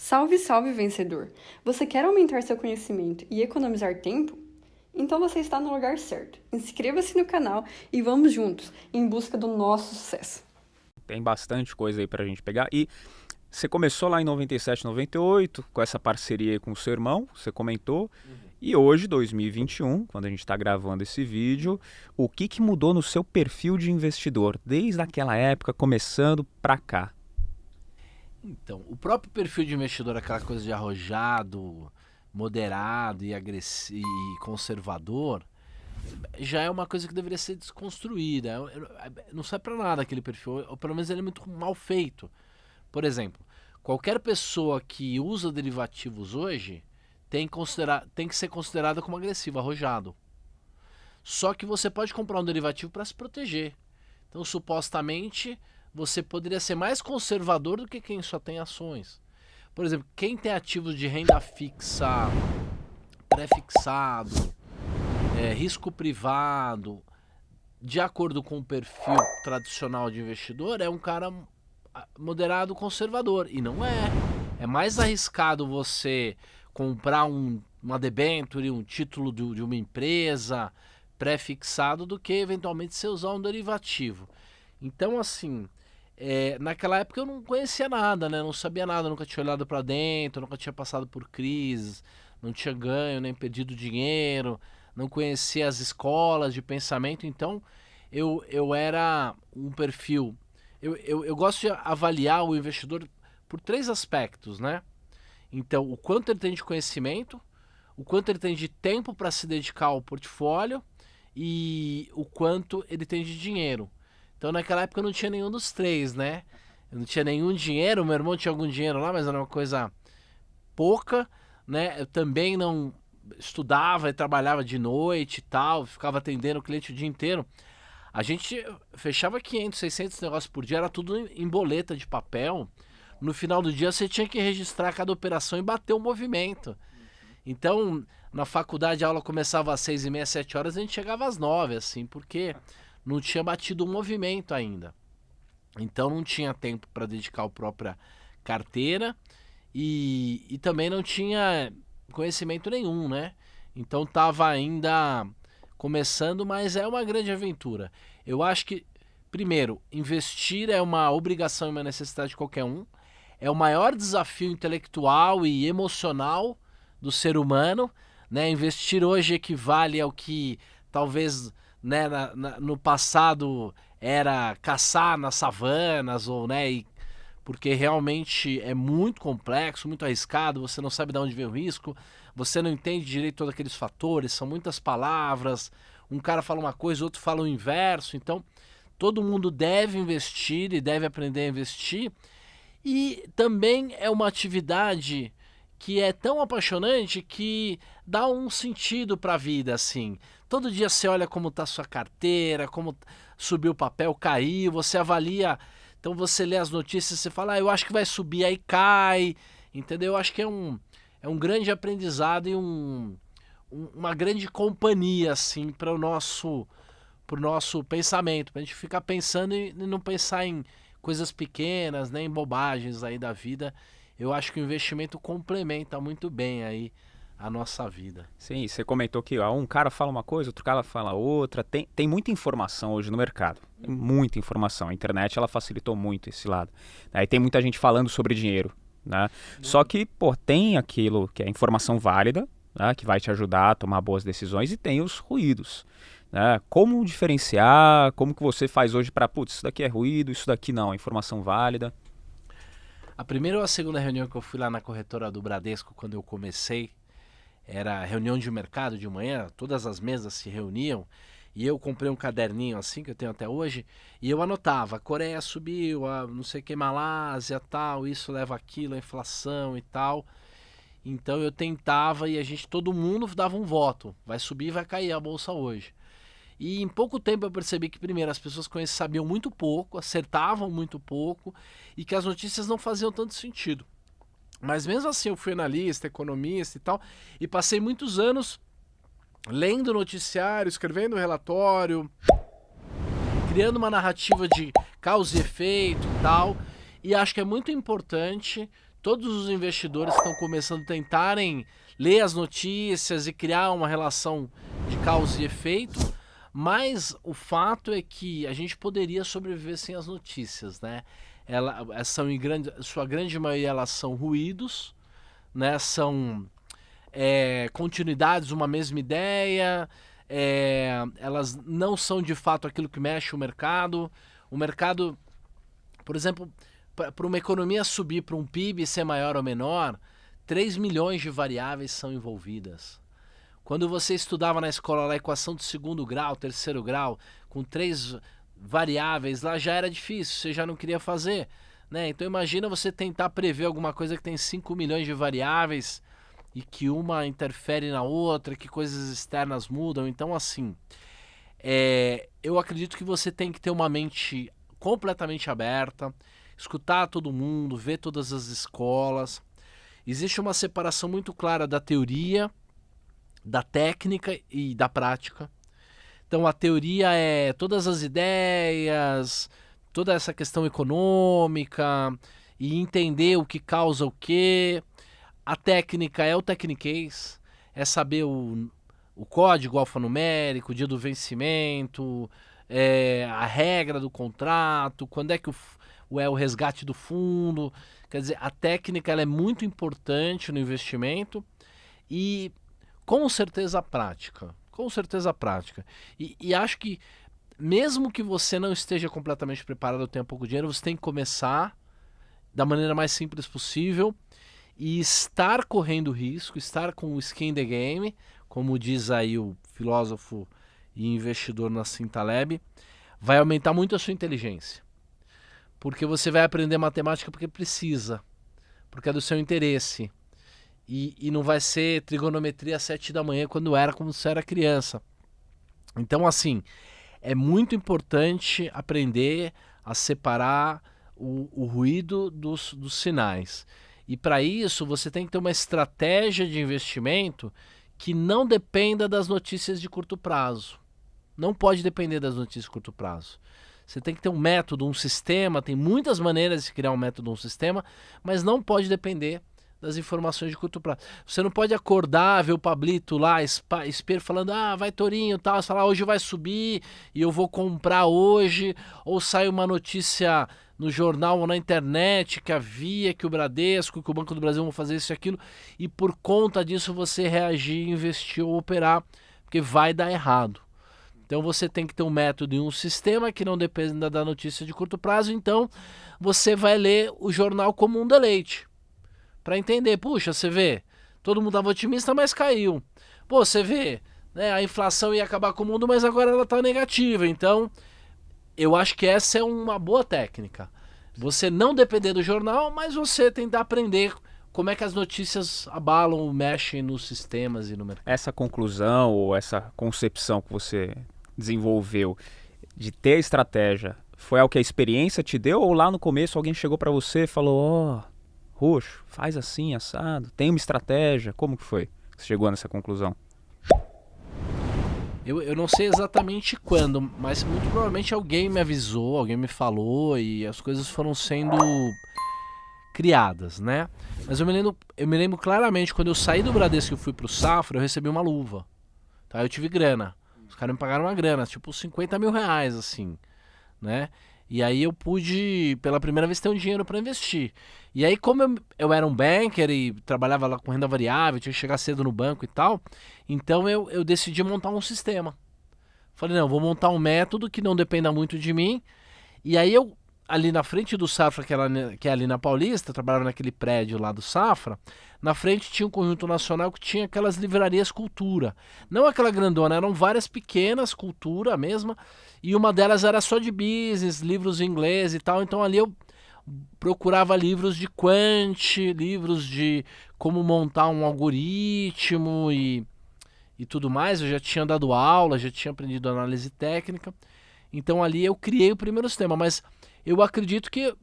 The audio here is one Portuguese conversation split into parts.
Salve, salve, vencedor! Você quer aumentar seu conhecimento e economizar tempo? Então você está no lugar certo. Inscreva-se no canal e vamos juntos em busca do nosso sucesso. Tem bastante coisa aí pra gente pegar. E você começou lá em 97, 98, com essa parceria com o seu irmão, você comentou. E hoje, 2021, quando a gente está gravando esse vídeo, o que mudou no seu perfil de investidor, desde aquela época, começando pra cá? Então, o próprio perfil de investidor, aquela coisa de arrojado, moderado e agressivo e conservador, já é uma coisa que deveria ser desconstruída. Não serve pra nada aquele perfil, ou pelo menos ele é muito mal feito. Por exemplo, qualquer pessoa que usa derivativos hoje tem que ser considerada como agressivo, arrojado. Só que você pode comprar um derivativo para se proteger. Então, supostamente, você poderia ser mais conservador do que quem só tem ações. Por exemplo, quem tem ativos de renda fixa, pré-fixado, risco privado, de acordo com o perfil tradicional de investidor, é um cara moderado conservador. E não é. É mais arriscado você comprar uma debênture, um título de uma empresa pré-fixado do que eventualmente você usar um derivativo. Então, assim, naquela época eu não conhecia nada, né? Não sabia nada, nunca tinha olhado para dentro, nunca tinha passado por crises, não tinha ganho nem perdido dinheiro, não conhecia as escolas de pensamento. Então, eu era um perfil. Eu gosto de avaliar o investidor por três aspectos, né? Então, o quanto ele tem de conhecimento, o quanto ele tem de tempo para se dedicar ao portfólio e o quanto ele tem de dinheiro. Então, naquela época eu não tinha nenhum dos três, né? Eu não tinha nenhum dinheiro, meu irmão tinha algum dinheiro lá, mas era uma coisa pouca, né? Eu também não estudava e trabalhava de noite e tal, ficava atendendo o cliente o dia inteiro. A gente fechava 500, 600 negócios por dia, era tudo em boleta de papel. No final do dia você tinha que registrar cada operação e bater o movimento. Então, na faculdade a aula começava às 6h30, 7 horas, a gente chegava às 9, assim, porque não tinha batido o movimento ainda. Então não tinha tempo para dedicar a própria carteira e também não tinha conhecimento nenhum, né? Então estava ainda começando, mas é uma grande aventura. Eu acho que, primeiro, investir é uma obrigação e uma necessidade de qualquer um. É o maior desafio intelectual e emocional do ser humano, né? Investir hoje equivale ao que talvez, né, no passado era caçar nas savanas, ou, né, porque realmente é muito complexo, muito arriscado, você não sabe de onde vem o risco, você não entende direito todos aqueles fatores, são muitas palavras, um cara fala uma coisa, outro fala o inverso. Então todo mundo deve investir e deve aprender a investir. E também é uma atividade que é tão apaixonante que dá um sentido para a vida, assim. Todo dia você olha como está a sua carteira, como subiu o papel, caiu, você avalia. Então você lê as notícias, você fala, eu acho que vai subir, aí cai, entendeu? Eu acho que é um grande aprendizado e uma grande companhia, assim, para o nosso pensamento, para a gente ficar pensando e não pensar em coisas pequenas, né, em bobagens aí da vida. Eu acho que o investimento complementa muito bem aí a nossa vida. Sim, você comentou que um cara fala uma coisa, outro cara fala outra. Tem muita informação hoje no mercado. Tem muita informação. A internet ela facilitou muito esse lado. Aí tem muita gente falando sobre dinheiro, né? Só que, tem aquilo que é informação válida, né, que vai te ajudar a tomar boas decisões, e tem os ruídos. Né? Como diferenciar, como que você faz hoje para, isso daqui é ruído, isso daqui não, é informação válida? A primeira ou a segunda reunião que eu fui lá na corretora do Bradesco, quando eu comecei, era reunião de mercado de manhã, todas as mesas se reuniam, e eu comprei um caderninho assim, que eu tenho até hoje, e eu anotava, a Coreia subiu, a não sei o que, Malásia, tal, isso leva aquilo, a inflação e tal. Então eu tentava, e todo mundo dava um voto, vai subir e vai cair a bolsa hoje. E em pouco tempo eu percebi que, primeiro, as pessoas sabiam muito pouco, acertavam muito pouco, e que as notícias não faziam tanto sentido. Mas mesmo assim eu fui analista, economista e tal, e passei muitos anos lendo noticiário, escrevendo relatório, criando uma narrativa de causa e efeito e tal. E acho que é muito importante todos os investidores estão começando a tentarem ler as notícias e criar uma relação de causa e efeito, mas o fato é que a gente poderia sobreviver sem as notícias, né? Elas são sua grande maioria elas são ruídos, né? São continuidades de uma mesma ideia, elas não são de fato aquilo que mexe o mercado. O mercado, por exemplo, para uma economia subir, para um PIB ser maior ou menor, 3 milhões de variáveis são envolvidas. Quando você estudava na escola a equação de segundo grau, terceiro grau, com 3 variáveis, lá já era difícil, você já não queria fazer, né? Então imagina você tentar prever alguma coisa que tem 5 milhões de variáveis e que uma interfere na outra, que coisas externas mudam. Então, assim, eu acredito que você tem que ter uma mente completamente aberta, escutar todo mundo, ver todas as escolas. Existe uma separação muito clara da teoria, da técnica e da prática. Então a teoria é todas as ideias, toda essa questão econômica e entender o que causa o quê. A técnica é o techniquez, é saber o código alfanumérico, o dia do vencimento, a regra do contrato, quando é que o resgate do fundo. Quer dizer, a técnica ela é muito importante no investimento e com certeza a prática. Com certeza a prática. E acho que mesmo que você não esteja completamente preparado ou tenha pouco dinheiro, você tem que começar da maneira mais simples possível e estar correndo risco, estar com o skin in the game, como diz aí o filósofo e investidor Nassim Taleb, vai aumentar muito a sua inteligência. Porque você vai aprender matemática porque precisa, porque é do seu interesse. E não vai ser trigonometria às 7 da manhã quando você era criança. Então, assim, é muito importante aprender a separar o ruído dos sinais. E para isso, você tem que ter uma estratégia de investimento que não dependa das notícias de curto prazo. Não pode depender das notícias de curto prazo. Você tem que ter um método, um sistema, tem muitas maneiras de criar um método, um sistema, mas não pode depender das informações de curto prazo. Você não pode acordar, ver o Pablito lá, Esper falando, vai Torinho, tal, você fala, hoje vai subir e eu vou comprar hoje, ou sai uma notícia no jornal ou na internet que que o Bradesco, que o Banco do Brasil vão fazer isso e aquilo, e por conta disso você reagir, investir ou operar, porque vai dar errado. Então você tem que ter um método e um sistema que não dependa da notícia de curto prazo, então você vai ler o jornal como um deleite. Para entender, puxa, você vê, todo mundo estava otimista, mas caiu. Pô, você vê, né, a inflação ia acabar com o mundo, mas agora ela está negativa. Então, eu acho que essa é uma boa técnica. Você não depender do jornal, mas você tentar aprender como é que as notícias abalam, mexem nos sistemas e no mercado. Essa conclusão ou essa concepção que você desenvolveu de ter estratégia, foi algo que a experiência te deu? Ou lá no começo alguém chegou para você e falou, Roxo, faz assim, assado, tem uma estratégia? Como que foi que você chegou nessa conclusão? Eu não sei exatamente quando, mas muito provavelmente alguém me avisou, alguém me falou e as coisas foram sendo criadas, né? Mas eu me lembro claramente, quando eu saí do Bradesco e fui pro Safra, eu recebi uma luva. Tá? Eu tive grana. Os caras me pagaram uma grana, tipo 50 mil reais, assim, né? E aí eu pude, pela primeira vez, ter um dinheiro para investir. E aí, como eu era um banker e trabalhava lá com renda variável, tinha que chegar cedo no banco e tal, então eu decidi montar um sistema. Falei, não, vou montar um método que não dependa muito de mim. E aí eu, ali na frente do Safra, que é ali na Paulista, trabalhava naquele prédio lá do Safra, na frente tinha um conjunto nacional que tinha aquelas livrarias Cultura. Não aquela grandona, eram várias pequenas, Cultura mesma, e uma delas era só de business, livros em inglês e tal. Então ali eu procurava livros de quant, livros de como montar um algoritmo e tudo mais. Eu já tinha dado aula, já tinha aprendido análise técnica. Então ali eu criei o primeiro sistema, mas eu acredito que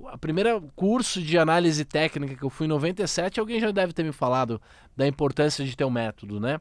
a primeira curso de análise técnica que eu fui em 97, alguém já deve ter me falado da importância de ter um método, né?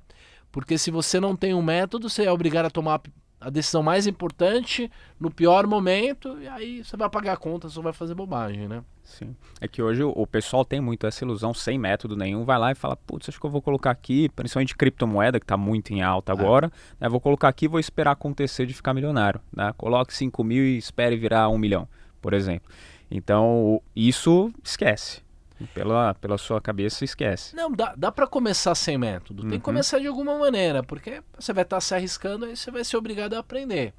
Porque se você não tem um método, você é obrigado a tomar a decisão mais importante no pior momento, e aí você vai pagar a conta, só vai fazer bobagem, né? Sim. É que hoje o pessoal tem muito essa ilusão, sem método nenhum, vai lá e fala, putz, acho que eu vou colocar aqui, principalmente criptomoeda, que está muito em alta agora, né, vou colocar aqui e vou esperar acontecer de ficar milionário, né? Coloque 5 mil e espere virar 1 milhão, por exemplo. Então, isso esquece. Pela sua cabeça, esquece. Não, dá para começar sem método. Tem que começar de alguma maneira, porque você vai estar se arriscando, aí você vai ser obrigado a aprender.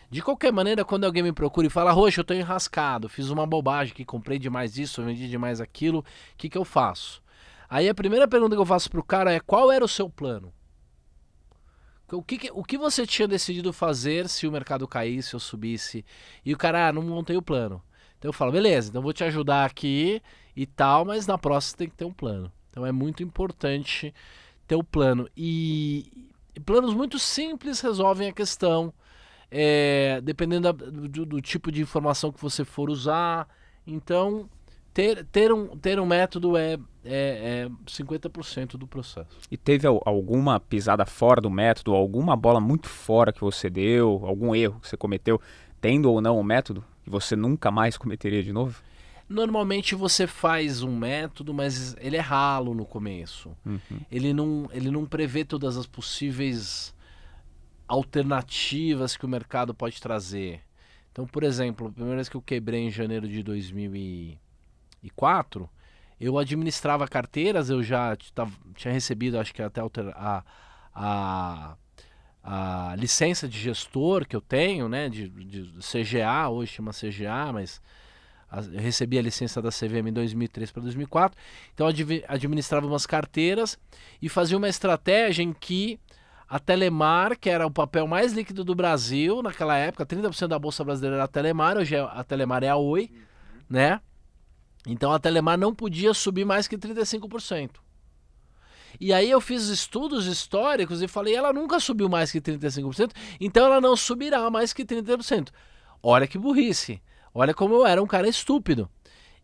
De qualquer maneira, quando alguém me procura e fala, Roxo, eu tô enrascado, fiz uma bobagem aqui, comprei demais isso, vendi demais aquilo, o que eu faço? Aí a primeira pergunta que eu faço pro cara é, qual era o seu plano? O que você tinha decidido fazer se o mercado caísse ou subisse? E o cara, não montei o plano. Então eu falo, beleza, então eu vou te ajudar aqui e tal, mas na próxima você tem que ter um plano. Então é muito importante ter o plano. E planos muito simples resolvem a questão. Dependendo do tipo de informação que você for usar. Então, ter um método é 50% do processo. E teve alguma pisada fora do método, alguma bola muito fora que você deu, algum erro que você cometeu, tendo ou não o método, que você nunca mais cometeria de novo? Normalmente você faz um método, mas ele é ralo no começo. Ele não prevê todas as possíveis alternativas que o mercado pode trazer. Então, por exemplo, a primeira vez que eu quebrei em janeiro de 2004, eu administrava carteiras, eu já tinha recebido, acho que até a licença de gestor que eu tenho, né, de CGA, hoje chama CGA, mas eu recebi a licença da CVM em 2003 para 2004, então eu administrava umas carteiras e fazia uma estratégia em que a Telemar, que era o papel mais líquido do Brasil naquela época, 30% da Bolsa Brasileira era a Telemar, hoje a Telemar é a Oi, né? Então a Telemar não podia subir mais que 35%. E aí eu fiz estudos históricos e falei, ela nunca subiu mais que 35%, então ela não subirá mais que 30%. Olha que burrice, olha como eu era um cara estúpido.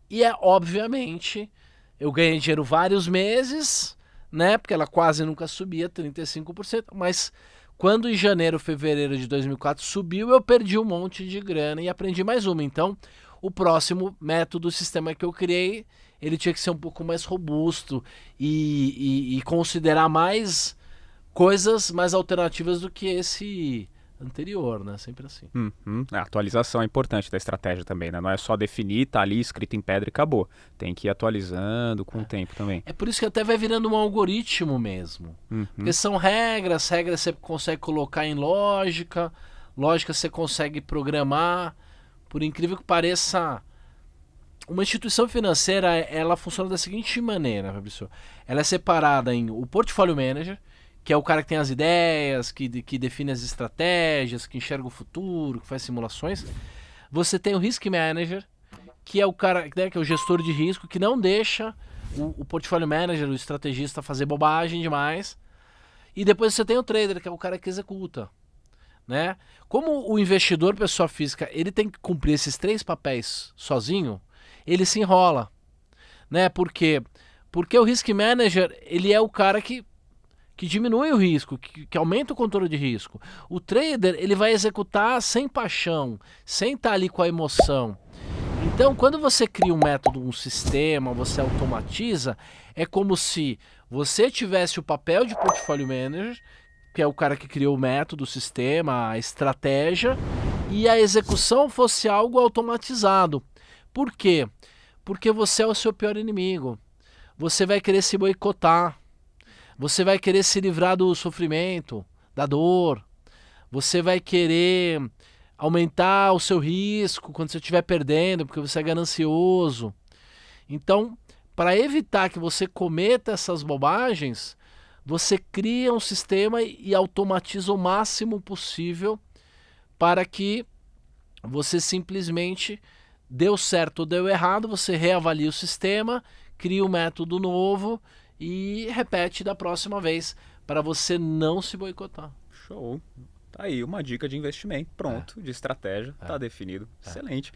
E obviamente, eu ganhei dinheiro vários meses, né? Porque ela quase nunca subia 35%, mas quando em janeiro, fevereiro de 2004 subiu, eu perdi um monte de grana e aprendi mais uma. Então, o próximo método, o sistema que eu criei, ele tinha que ser um pouco mais robusto e considerar mais coisas, mais alternativas do que esse anterior, né? Sempre assim. A atualização é importante da estratégia também, né? Não é só definir, tá ali escrito em pedra e acabou. Tem que ir atualizando com o tempo também. É por isso que até vai virando um algoritmo mesmo. Porque são regras você consegue colocar em lógica você consegue programar. Por incrível que pareça, uma instituição financeira, ela funciona da seguinte maneira, Fabrício. Ela é separada em o Portfólio Manager, que é o cara que tem as ideias, que define as estratégias, que enxerga o futuro, que faz simulações. Você tem o Risk Manager, que é o cara, né, que é o gestor de risco, que não deixa o Portfólio Manager, o estrategista, fazer bobagem demais. E depois você tem o Trader, que é o cara que executa. Né? Como o investidor, pessoa física, ele tem que cumprir esses 3 papéis sozinho, ele se enrola. Né? Por quê? Porque o Risk Manager, ele é o cara que diminui o risco, que aumenta o controle de risco. O trader, ele vai executar sem paixão, sem estar ali com a emoção. Então, quando você cria um método, um sistema, você automatiza, é como se você tivesse o papel de Portfólio Manager, que é o cara que criou o método, o sistema, a estratégia, e a execução fosse algo automatizado. Por quê? Porque você é o seu pior inimigo. Você vai querer se boicotar. Você vai querer se livrar do sofrimento, da dor. Você vai querer aumentar o seu risco quando você estiver perdendo, porque você é ganancioso. Então, para evitar que você cometa essas bobagens, você cria um sistema e automatiza o máximo possível para que você simplesmente deu certo ou deu errado, você reavalia o sistema, cria um método novo e repete da próxima vez para você não se boicotar. Show. Tá aí uma dica de investimento. Pronto, de estratégia. Tá definido. Excelente.